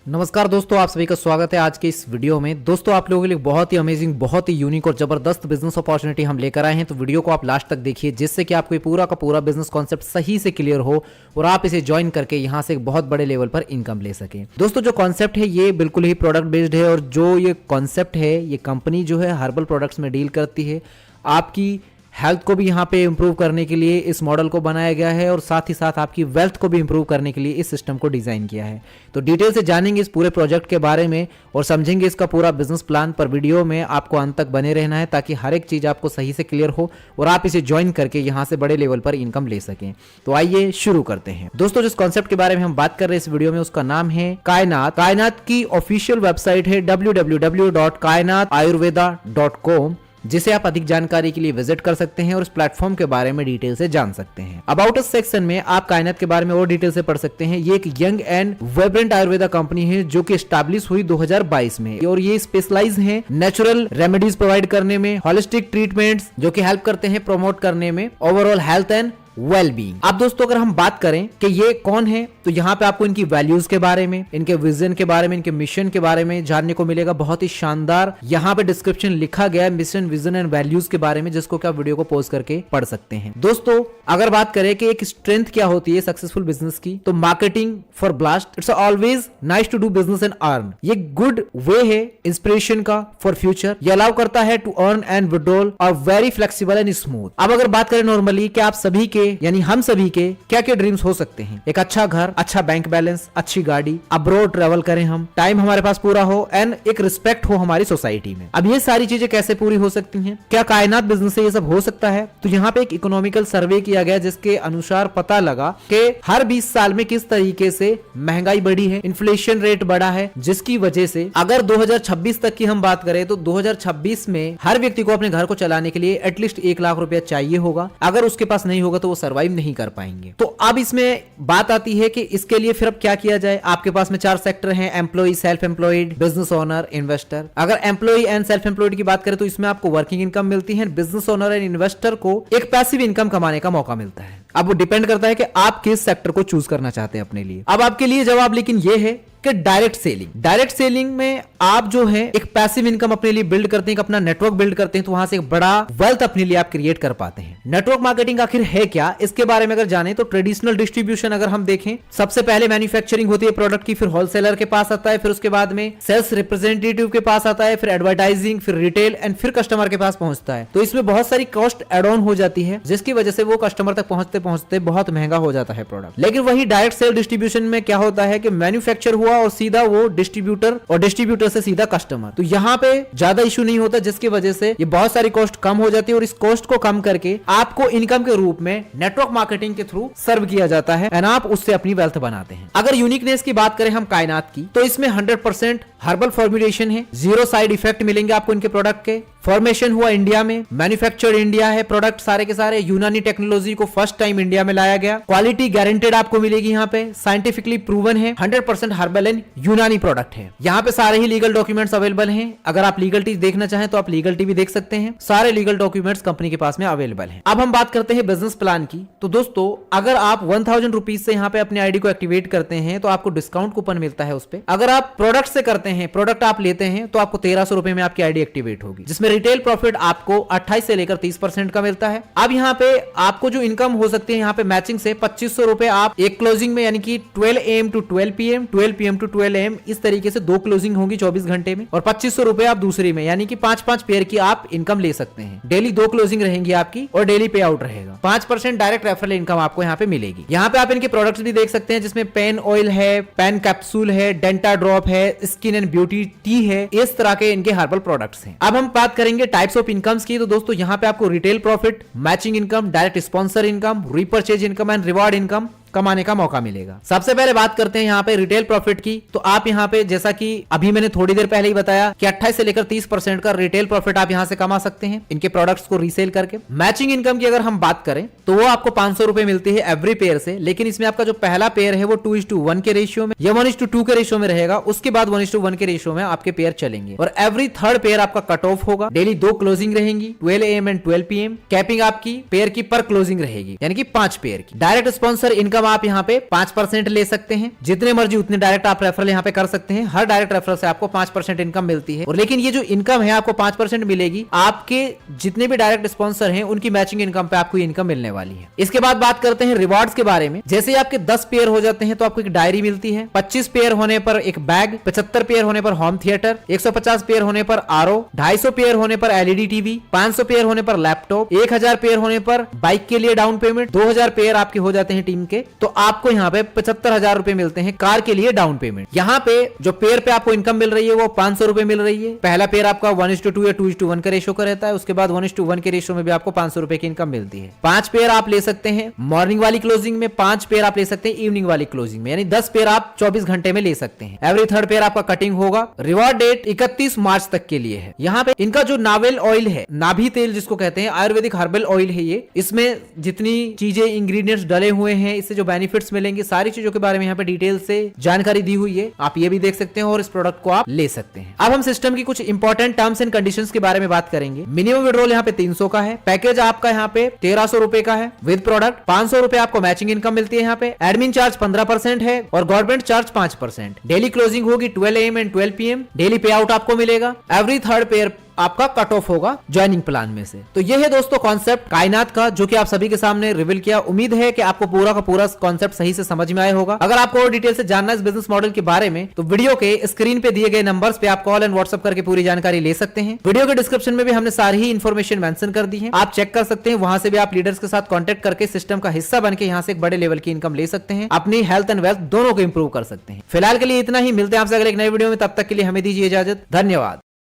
नमस्कार दोस्तों, आप सभी का स्वागत है आज के इस वीडियो में। दोस्तों, आप लोगों के लिए बहुत ही अमेजिंग, बहुत ही यूनिक और जबरदस्त बिजनेस अपॉर्चुनिटी हम लेकर आए हैं। तो वीडियो को आप लास्ट तक देखिए, जिससे कि आपको ये पूरा का पूरा बिजनेस कॉन्सेप्ट सही से क्लियर हो और आप इसे ज्वाइन करके यहाँ से एक बहुत बड़े लेवल पर इनकम ले सकें। दोस्तों, जो कॉन्सेप्ट है ये बिल्कुल ही प्रोडक्ट बेस्ड है और जो ये कॉन्सेप्ट है, ये कंपनी जो है हर्बल प्रोडक्ट्स में डील करती है। आपकी हेल्थ को भी यहाँ पे इंप्रूव करने के लिए इस मॉडल को बनाया गया है और साथ ही साथ आपकी वेल्थ को भी इंप्रूव करने के लिए इस सिस्टम को डिजाइन किया है। तो डिटेल से जानेंगे इस पूरे प्रोजेक्ट के बारे में और समझेंगे इसका पूरा बिजनेस प्लान। पर वीडियो में आपको अंत तक बने रहना है ताकि हर एक चीज आपको सही से क्लियर हो और आप इसे ज्वाइन करके यहाँ से बड़े लेवल पर इनकम ले सकें। तो आइए शुरू करते हैं। दोस्तों, जिस कॉन्सेप्ट के बारे में हम बात कर रहे हैं इस वीडियो में, उसका नाम है कायनात। कायनात की ऑफिशियल वेबसाइट है www.kainaatayurveda.com, जिसे आप अधिक जानकारी के लिए विजिट कर सकते हैं और इस प्लेटफॉर्म के बारे में डिटेल से जान सकते हैं। अबाउट अस सेक्शन में आप कायनात के बारे में और डिटेल से पढ़ सकते हैं। ये एक young and vibrant Ayurveda company है जो कि एस्टैब्लिश हुई 2022 में और ये स्पेशलाइज है नेचुरल रेमेडीज प्रोवाइड करने में, होलिस्टिक ट्रीटमेंट्स जो कि हेल्प करते हैं प्रमोट करने में overall health and well being. अब दोस्तों, अगर हम बात करें कि ये कौन है, तो यहाँ पे आपको इनकी वैल्यूज के बारे में, इनके विजन के बारे में, इनके मिशन के बारे में जानने को मिलेगा। बहुत ही शानदार यहाँ पे डिस्क्रिप्शन लिखा गया है मिशन, विजन एंड वैल्यूज के बारे में, जिसको कि आप वीडियो को पॉज करके पढ़ सकते हैं। दोस्तों, अगर बात करें कि एक स्ट्रेंथ क्या होती है सक्सेसफुल बिजनेस की, तो marketing for blast, it's always nice to do business and earn. ये गुड वे है इंस्पिरेशन का फॉर फ्यूचर। ये अलाउ करता है टू अर्न एंड विड्रॉल और वेरी फ्लेक्सिबल एंड स्मूथ। अब अगर बात करें नॉर्मली कि आप सभी के यानी हम सभी के क्या क्या ड्रीम्स हो सकते हैं, एक अच्छा घर, अच्छा बैंक बैलेंस, अच्छी गाड़ी, अब्रॉड ट्रेवल करें हम, टाइम हमारे पास पूरा हो एंड एक रिस्पेक्ट हो हमारी सोसाइटी में। अब ये सारी चीजें कैसे पूरी हो सकती हैं, क्या कायनात बिजनेस से ये सब हो सकता है? तो यहाँ पे एक इकोनॉमिकल सर्वे किया गया जिसके अनुसार पता लगा कि हर 20 साल में किस तरीके से महंगाई बढ़ी है, इन्फ्लेशन रेट बढ़ा है, जिसकी वजह से अगर 2026 तक की हम बात करें तो 2026 में हर व्यक्ति को अपने घर को चलाने के लिए एटलीस्ट 1 लाख रुपया चाहिए होगा। अगर उसके पास नहीं होगा तो वो सर्वाइव नहीं कर पाएंगे। तो अब इसमें बात आती है कि इसके लिए फिर अब क्या किया जाए। आपके पास में 4 सेक्टर हैं, employ, self employed, business owner, investor. अगर एम्प्लॉय एंड सेल्फ एम्प्लॉयड की बात करें तो इसमें आपको वर्किंग इनकम मिलती है, बिजनेस ओनर एंड इन्वेस्टर को एक पैसिव इनकम कमाने का मौका मिलता है। अब वो डिपेंड करता है कि आप किस सेक्टर को चूज करना चाहते हैं अपने लिए। अब आपके लिए जवाब लेकिन ये है कि डायरेक्ट सेलिंग में आप जो है एक पैसिव इनकम अपने लिए बिल्ड करते हैं, अपना नेटवर्क बिल्ड करते हैं, तो वहां से एक बड़ा वेल्थ अपने लिए आप क्रिएट कर पाते हैं। नेटवर्क मार्केटिंग आखिर है क्या, इसके बारे में अगर जाने तो ट्रेडिशनल डिस्ट्रीब्यूशन अगर हम देखें, सबसे पहले मैन्युफैक्चरिंग होती है प्रोडक्ट की, फिर होलसेलर के पास आता है, फिर उसके बाद में सेल्स रिप्रेजेंटेटिव के पास आता है, फिर एडवर्टाइजिंग, फिर रिटेल एंड फिर कस्टमर के पास पहुंचता है। तो इसमें बहुत सारी कॉस्ट एड ऑन हो जाती है, जिसकी वजह से वो कस्टमर तक पहुंचते पहुंचते बहुत महंगा हो जाता है प्रोडक्ट। लेकिन वही डायरेक्ट सेल डिस्ट्रीब्यूशन में क्या होता है कि मैन्युफैक्चर हुआ और सीधा वो डिस्ट्रीब्यूटर और डिस्ट्रीब्यूटर से सीधा कस्टमर, तो यहाँ पे ज्यादा इशू नहीं होता, जिसकी वजह से ये बहुत सारी कॉस्ट कम हो जाती है और इस कॉस्ट को कम करके आपको इनकम के रूप में नेटवर्क मार्केटिंग के थ्रू सर्व किया जाता है एंड आप उससे अपनी वेल्थ बनाते हैं। अगर यूनिकनेस की बात करें हम कायनात की, तो इसमें 100% हर्बल फॉर्मुलेशन है, 0 साइड इफेक्ट मिलेंगे आपको इनके प्रोडक्ट के। फॉर्मेशन हुआ इंडिया में, मैन्युफैक्चर्ड इंडिया है प्रोडक्ट सारे के सारे, यूनानी टेक्नोलॉजी को फर्स्ट टाइम इंडिया में लाया गया। क्वालिटी गारंटेड आपको मिलेगी यहाँ पे, साइंटिफिकली प्रूवन है, 100% हर्बल एंड यूनानी प्रोडक्ट है। यहाँ पे सारे ही लीगल डॉक्यूमेंट्स अवेलेबल हैं। अगर आप लीगलिटी देखना चाहें तो आप लीगलिटी भी देख सकते हैं, सारे लीगल डॉक्यूमेंट्स कंपनी के पास में अवेलेबल हैं। अब हम बात करते हैं बिजनेस प्लान की। तो दोस्तों, अगर आप 1000 रुपीज से यहाँ पे अपने आईडी को एक्टिवेट करते हैं तो आपको डिस्काउंट कूपन मिलता है उस पे। अगर आप प्रोडक्ट से करते हैं, प्रोडक्ट आप लेते हैं, तो आपको 1300 रुपए में आपकी आईडी एक्टिवेट होगी, जिसमें रिटेल प्रॉफिट आपको 28 से लेकर 30% का मिलता है। अब यहाँ पे आपको जो इनकम हो सकती है यहाँ पे मैचिंग से 2500 रुपए आप एक क्लोजिंग में, यानी कि 12 AM to 12 PM, 12 PM to 12 AM, इस तरीके से 2 क्लोजिंग होगी 24 घंटे में, और 2500 रुपए आप दूसरी में, यानी कि 5-5 पेयर की आप इनकम ले सकते हैं। डेली 2 क्लोजिंग रहेंगी आपकी और डेली पे आउट रहेगा। 5% डायरेक्ट रेफरल इनकम आपको यहाँ पे मिलेगी। यहाँ पे आप इनके प्रोडक्ट्स भी देख सकते हैं, जिसमें पेन ऑयल है, पेन कैप्सूल है, डेंटा ड्रॉप है, स्किन एंड ब्यूटी टी है, इस तरह के इनके हर्बल प्रोडक्ट्स हैं। अब हम बात करेंगे टाइप्स ऑफ इनकम्स की। तो दोस्तों, यहाँ पे आपको retail profit, matching income, direct sponsor income, repurchase income and reward income कमाने का मौका मिलेगा। सबसे पहले बात करते हैं यहाँ पे रिटेल प्रॉफिट की। तो आप यहाँ पे, जैसा कि अभी मैंने थोड़ी देर पहले ही बताया कि 28 से लेकर 30% का रिटेल प्रॉफिट आप यहाँ से कमा सकते हैं इनके प्रोडक्ट्स को रीसेल करके। मैचिंग इनकम की अगर हम बात करें तो वो आपको 500 रुपए मिलती है एवरी पेयर से, लेकिन इसमें आपका जो पहला पेयर है वो 2:1 के रेशियो में या 1:2 के रेशियो में रहेगा। उसके बाद 1:1 के रेशियो में आपके पेयर चलेंगे और एवरी थर्ड पेयर आपका कट ऑफ होगा। डेली 2 क्लोजिंग रहेंगी, 12 AM एंड 12 PM। कैपिंग आपकी पेयर की पर क्लोजिंग रहेगी, यानी कि 5 पेयर की। डायरेक्ट स्पॉन्सर इनकम इनकम आप यहाँ पे 5% ले सकते हैं। जितने मर्जी उतने डायरेक्ट आप रेफरल यहाँ पे कर सकते हैं। हर डायरेक्ट रेफरल से आपको 5% इनकम मिलती है। और लेकिन ये जो इनकम है आपको 5% मिलेगी, आपके जितने भी डायरेक्ट स्पॉन्सर हैं उनकी मैचिंग इनकम पे आपको इनकम मिलने वाली है। इसके बाद बात करते हैं रिवॉर्ड्स के बारे में। जैसे आपके 10 पेयर हो जाते हैं तो आपको एक डायरी मिलती है, 25 पेयर होने पर एक बैग, 75 पेयर होने पर होम थिएटर, 150 पेयर होने पर आरओ, 250 पेयर होने पर एलईडी टीवी, 500 पेयर होने पर लैपटॉप, 1000 पेयर होने पर बाइक के लिए डाउन पेमेंट, 2000 पेयर आपके हो जाते हैं टीम के तो आपको यहाँ पे 75,000 रुपए मिलते हैं कार के लिए डाउन पेमेंट। यहाँ पे जो पेयर पे आपको इनकम मिल रही है वो 500 रुपए मिल रही है। पहला पेयर आपका 1:2 या 2:1 का रेशो का रहता है, उसके बाद 1:1 के रेशो में भी आपको 500 रुपए की इनकम मिलती है। 5 पेयर आप ले सकते हैं मॉर्निंग वाली क्लोजिंग में, 5 पेयर आप ले सकते हैं इवनिंग वाली क्लोजिंग में, यानी 10 पेयर आप 24 घंटे में ले सकते हैं। एवरी थर्ड पेयर आपका कटिंग होगा। रिवॉर्ड डेट 31 मार्च तक के लिए है। यहाँ पे इनका जो नावेल ऑयल है, नाभि तेल जिसको कहते हैं, आयुर्वेदिक हर्बल ऑयल है ये। इसमें जितनी चीजें इंग्रेडिएंट्स डले हुए हैं, इससे जो बेनिफिट्स मिलेंगे, सारी चीजों के बारे में यहाँ पे डिटेल से जानकारी दी हुई है। आप ये भी देख सकते हैं और इस प्रोडक्ट को आप ले सकते हैं। अब हम सिस्टम की कुछ इंपॉर्टेंट टर्म्स एंड कंडीशंस के बारे में बात करेंगे। मिनिमम विड्रॉल यहाँ पे 300 का है। पैकेज आपका यहाँ पे 1300 रुपए का है विद प्रोडक्ट। 500 रुपए आपको मैचिंग इनकम मिलती है यहाँ पे। एडमिन चार्ज 15% है और गवर्नमेंट चार्ज 5%। डेली क्लोजिंग होगी 12 AM एंड 12 PM। डेली पे आउट आपको मिलेगा। एवरी थर्ड पेयर आपका कट ऑफ होगा ज्वाइनिंग प्लान में से। तो ये है दोस्तों कॉन्सेप्ट कायनात का, जो कि आप सभी के सामने रिवील किया। उम्मीद है कि आपको पूरा का पूरा कॉन्सेप्ट सही से समझ में आया होगा। अगर आपको और डिटेल से जानना है इस बिजनेस मॉडल के बारे में तो वीडियो के स्क्रीन पे दिए गए नंबर्स पे आप कॉल एंड व्हाट्सएप करके पूरी जानकारी ले सकते हैं। वीडियो के डिस्क्रिप्शन में भी हमने सारी ही इन्फॉर्मेशन मेंशन कर दी है, आप चेक कर सकते हैं। वहां से भी आप लीडर्स के साथ कॉन्टेक्ट करके सिस्टम का हिस्सा बनकर यहाँ से एक बड़े लेवल की इनकम ले सकते हैं, अपनी हेल्थ एंड वेल्थ दोनों को इंप्रूव कर सकते हैं। फिलहाल के लिए इतना ही, मिलते हैं आपसे अगले एक नए वीडियो में। तब तक के लिए हमें दीजिए इजाजत। धन्यवाद।